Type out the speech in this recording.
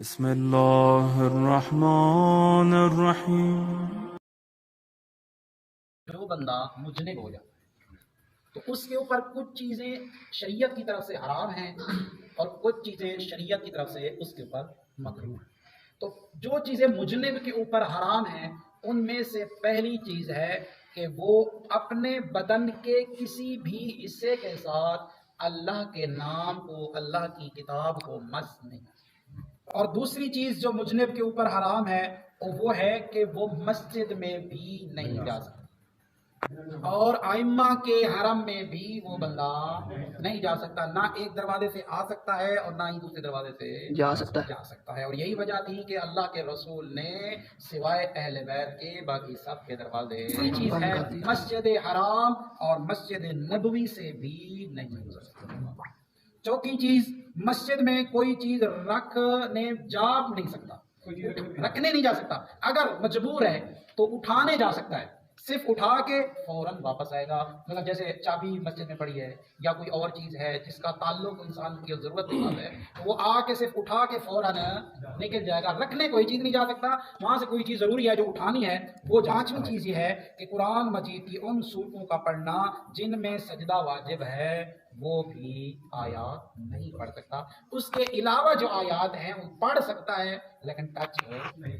بسم اللہ الرحمن الرحیم۔ جو بندہ مجنب ہو جاتا ہے تو اس کے اوپر کچھ چیزیں شریعت کی طرف سے حرام ہیں اور کچھ چیزیں شریعت کی طرف سے اس کے اوپر مکروہ ہیں۔ تو جو چیزیں مجنب کے اوپر حرام ہیں ان میں سے پہلی چیز ہے کہ وہ اپنے بدن کے کسی بھی حصے کے ساتھ اللہ کے نام کو، اللہ کی کتاب کو مس نہیں کرے۔ اور دوسری چیز جو مجنب کے اوپر حرام ہے وہ ہے کہ وہ مسجد میں بھی نہیں جا سکتا، اور ائمہ کے حرم میں بھی وہ بندہ نہیں جا سکتا، نہ ایک دروازے سے آ سکتا ہے اور نہ ہی دوسرے دروازے سے جا سکتا ہے۔ اور یہی وجہ تھی کہ اللہ کے رسول نے سوائے اہل بیت کے باقی سب کے دروازے چیز ہے مسجد حرام اور مسجد نبوی سے بھی نہیں گزر سکتا۔ چوتھی چیز، مسجد میں کوئی چیز رکھنے جا نہیں سکتا، رکھنے نہیں جا سکتا۔ اگر مجبور ہے تو اٹھانے جا سکتا ہے، صرف اٹھا کے فوراً واپس آئے گا۔ مطلب جیسے چابی مسجد میں پڑی ہے یا کوئی اور چیز ہے جس کا تعلق انسان کی ضرورت کے ساتھ ہے، تو وہ آ کے صرف اٹھا کے فوراً نکل جائے گا۔ رکھنے کوئی چیز نہیں جا سکتا، وہاں سے کوئی چیز ضروری ہے جو اٹھانی ہے۔ وہ پانچویں چیز یہ ہے کہ قرآن مجید کی ان سورتوں کا پڑھنا جن میں سجدہ واجب ہے وہ بھی آیات نہیں پڑھ سکتا۔ اس کے علاوہ جو آیات ہیں وہ پڑھ سکتا ہے لیکن ٹچ نہیں